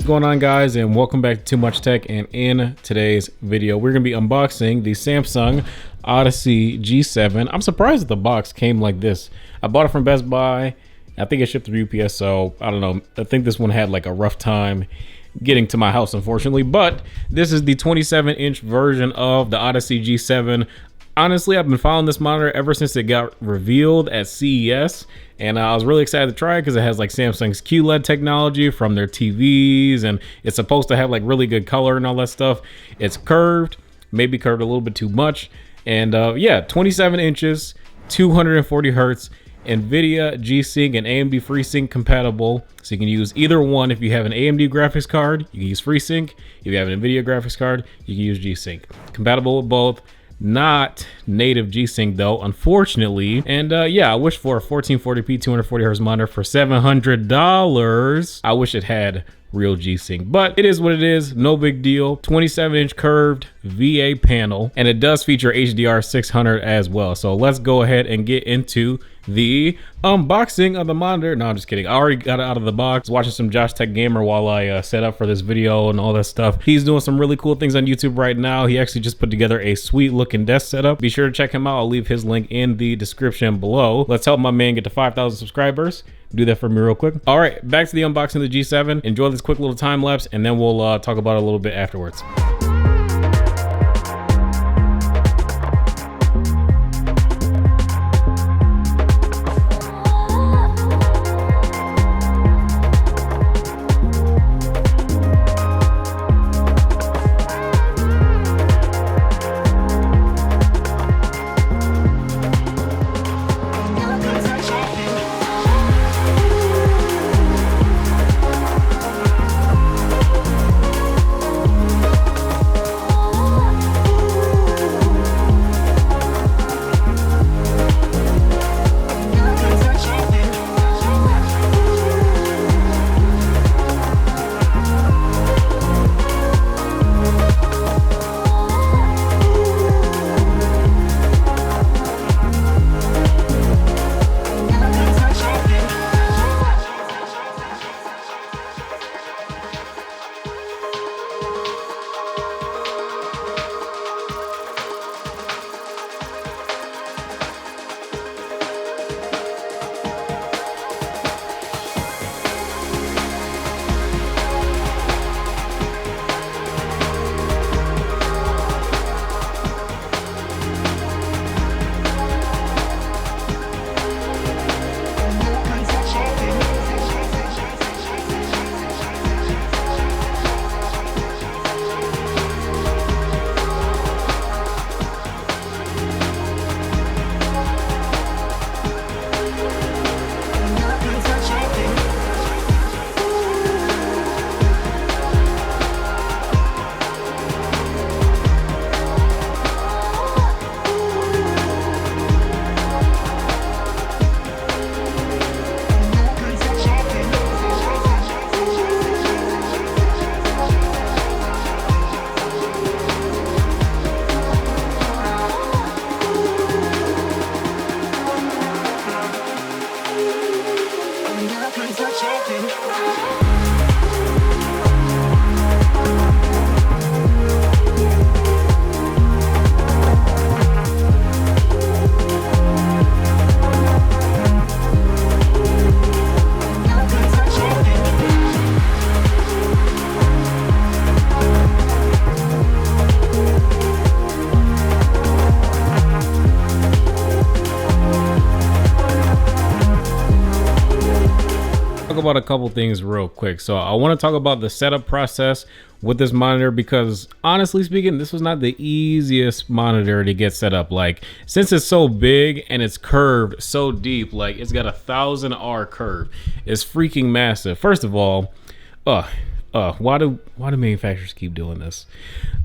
going on, guys, and welcome back to Too Much Tech. And in today's video we're gonna be unboxing the Samsung Odyssey G7. I'm surprised that the box came like this. I bought it from Best Buy. I think it shipped through UPS, so I don't know. I think this one had like a rough time getting to my house, unfortunately. But this is the 27-inch version of the Odyssey G7. Honestly, I've been following this monitor ever since it got revealed at CES, and I was really excited to try it because it has like Samsung's QLED technology from their TVs, and it's supposed to have like really good color and all that stuff. It's curved, maybe curved a little bit too much, and yeah, 27 inches, 240 hertz, NVIDIA G-Sync and AMD FreeSync compatible, so you can use either one. If you have an AMD graphics card, you can use FreeSync. If you have an NVIDIA graphics card, you can use G-Sync. Compatible with both. Not native G-Sync though, unfortunately. And yeah, I wish for a 1440p 240 hertz monitor for $700. I wish it had real G-Sync, but it is what it is. No big deal. 27-inch curved VA panel, and it does feature HDR 600 as well. So let's go ahead and get into the unboxing of the monitor. No, I'm just kidding. I already got it out of the box. Watching some Josh Tech Gamer while I set up for this video and all that stuff. He's doing some really cool things on YouTube right now. He actually just put together a sweet looking desk setup. Be sure to check him out. I'll leave his link in the description below. Let's help my man get to 5,000 subscribers. Do that for me real quick. All right, back to the unboxing of the G7. Enjoy this quick little time lapse, and then we'll talk about it a little bit afterwards. About a couple things real quick. So I want to talk about the setup process with this monitor, because honestly speaking, this was not the easiest monitor to get set up. Like, since it's so big and it's curved so deep, like it's got a 1000R curve, it's freaking massive. First of all, why do manufacturers keep doing this?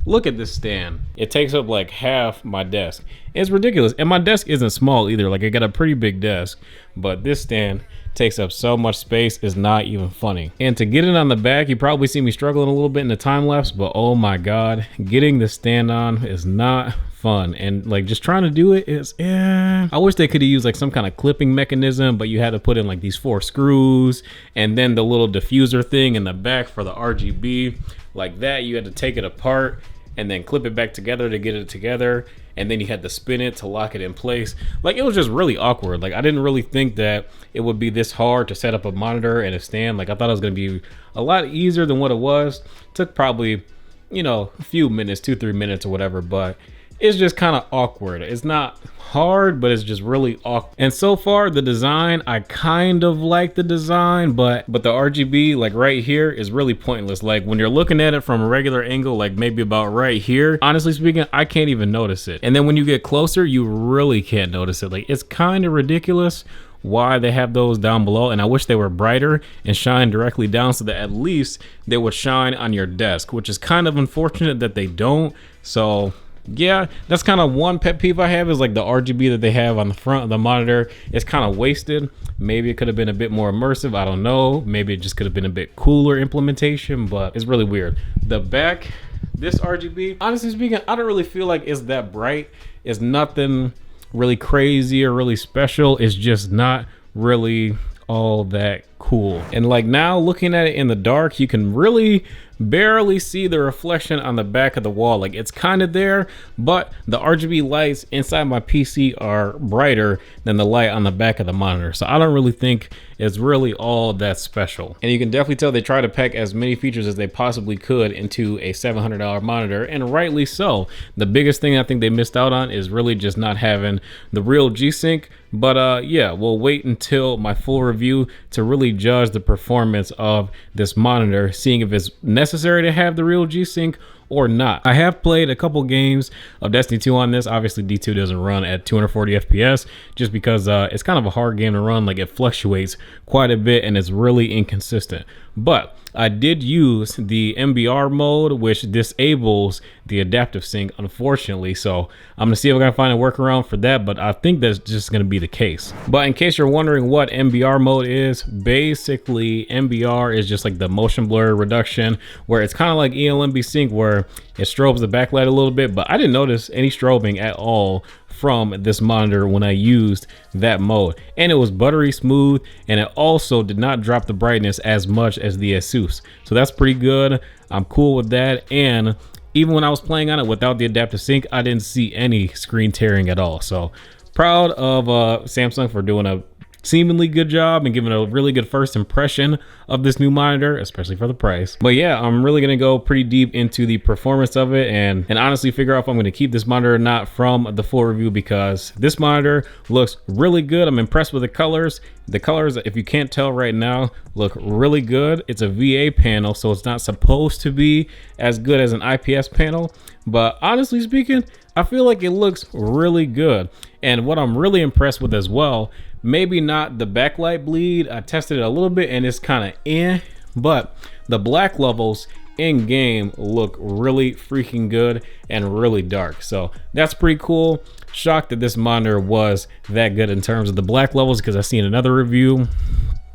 Look at this stand. It takes up like half my desk. It's ridiculous. And my desk isn't small either. Like, I got a pretty big desk, but this stand takes up so much space, is not even funny. And to get it on the back, you probably see me struggling a little bit in the time lapse, but oh my God, getting the stand on is not fun. And like just trying to do it is, I wish they could have used like some kind of clipping mechanism, but you had to put in like these 4 screws and then the little diffuser thing in the back for the RGB. Like that, you had to take it apart and then clip it back together to get it together, and then you had to spin it to lock it in place. Like it was just really awkward. Like I didn't really think that it would be this hard to set up a monitor and a stand. Like I thought it was gonna be a lot easier than what it was. It took probably, you know, a few minutes, 2-3 minutes or whatever, but it's just kind of awkward. It's not hard, but it's just really awkward. And so far the design, I kind of like the design, but the RGB like right here is really pointless. Like when you're looking at it from a regular angle, like maybe about right here, honestly speaking, I can't even notice it. And then when you get closer, you really can't notice it. Like it's kind of ridiculous why they have those down below, and I wish they were brighter and shine directly down so that at least they would shine on your desk, which is kind of unfortunate that they don't. So yeah, that's kind of one pet peeve I have, is like the RGB that they have on the front of the monitor is kind of wasted. Maybe it could have been a bit more immersive, I don't know. Maybe it just could have been a bit cooler implementation, but it's really weird. The back, this RGB, honestly speaking, I don't really feel like it's that bright. It's nothing really crazy or really special. It's just not really all that cool. And like now looking at it in the dark, you can really barely see the reflection on the back of the wall. Like it's kind of there, but the RGB lights inside my PC are brighter than the light on the back of the monitor. So I don't really think it's really all that special. And you can definitely tell they try to pack as many features as they possibly could into a $700 monitor, and rightly so. The biggest thing I think they missed out on is really just not having the real G-Sync. But yeah, we'll wait until my full review to really judge the performance of this monitor, seeing if it's necessary to have the real G-Sync or not. I have played a couple games of Destiny 2 on this. Obviously D2 doesn't run at 240 FPS just because it's kind of a hard game to run. Like it fluctuates quite a bit and it's really inconsistent. But I did use the MBR mode, which disables the adaptive sync, unfortunately. So I'm gonna see if I can find a workaround for that, but I think that's just gonna be the case. But in case you're wondering what MBR mode is, basically MBR is just like the motion blur reduction, where it's kind of like ELMB sync, where it strobes the backlight a little bit, but I didn't notice any strobing at all from this monitor when I used that mode, and it was buttery smooth, and it also did not drop the brightness as much as the Asus. So that's pretty good. I'm cool with that. And even when I was playing on it without the adaptive sync, I didn't see any screen tearing at all. So proud of Samsung for doing a seemingly good job and giving a really good first impression of this new monitor, especially for the price. But yeah, I'm really gonna go pretty deep into the performance of it and honestly figure out if I'm gonna keep this monitor or not from the full review, because this monitor looks really good. I'm impressed with the colors. The colors, if you can't tell right now, look really good. It's a VA panel, so it's not supposed to be as good as an IPS panel, but honestly speaking, I feel like it looks really good. And what I'm really impressed with as well, maybe not the backlight bleed, I tested it a little bit and it's kind of but the black levels in game look really freaking good and really dark. So that's pretty cool. Shocked that this monitor was that good in terms of the black levels, because I've seen another review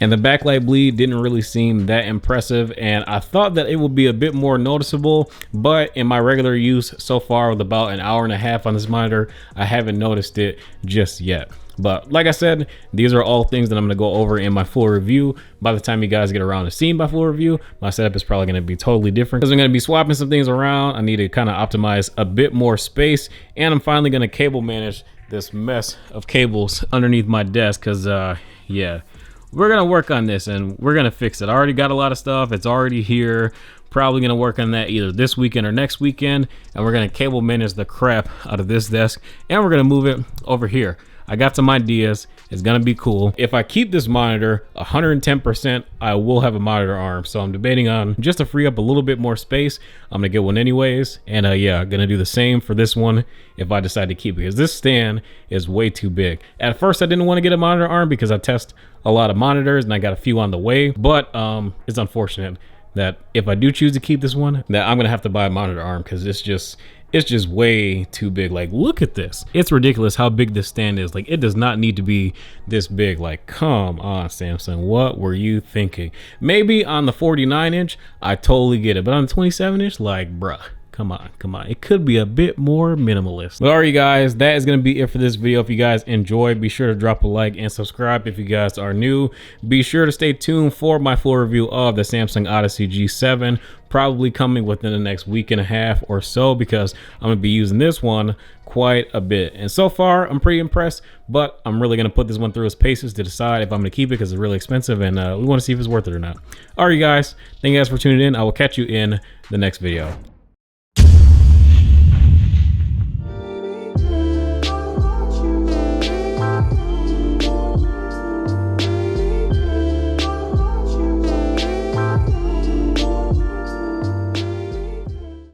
and the backlight bleed didn't really seem that impressive, and I thought that it would be a bit more noticeable, but in my regular use so far with about an hour and a half on this monitor, I haven't noticed it just yet. But like I said, these are all things that I'm going to go over in my full review. By the time you guys get around to seeing my full review, my setup is probably going to be totally different, because I'm going to be swapping some things around. I need to kind of optimize a bit more space, and I'm finally going to cable manage this mess of cables underneath my desk, because yeah, we're going to work on this and we're going to fix it. I already got a lot of stuff. It's already here. Probably going to work on that either this weekend or next weekend, and we're going to cable manage the crap out of this desk, and we're going to move it over here. I got some ideas. It's gonna be cool. If I keep this monitor 110%, I will have a monitor arm. So I'm debating on, just to free up a little bit more space, I'm gonna get one anyways. And yeah, gonna do the same for this one if I decide to keep it, because this stand is way too big. At first I didn't want to get a monitor arm because I test a lot of monitors and I got a few on the way, but it's unfortunate that if I do choose to keep this one, that I'm gonna have to buy a monitor arm, because it's It's just way too big. Like, look at this. It's ridiculous how big this stand is. Like, it does not need to be this big. Like, come on, Samsung, what were you thinking? Maybe on the 49-inch, I totally get it, but on the 27-inch, like, bruh. Come on, come on. It could be a bit more minimalist. But all right, you guys, that is going to be it for this video. If you guys enjoyed, be sure to drop a like and subscribe. If you guys are new, be sure to stay tuned for my full review of the Samsung Odyssey G7, probably coming within the next week and a half or so, because I'm going to be using this one quite a bit. And so far, I'm pretty impressed, but I'm really going to put this one through its paces to decide if I'm going to keep it, because it's really expensive, and we want to see if it's worth it or not. All right, you guys, thank you guys for tuning in. I will catch you in the next video.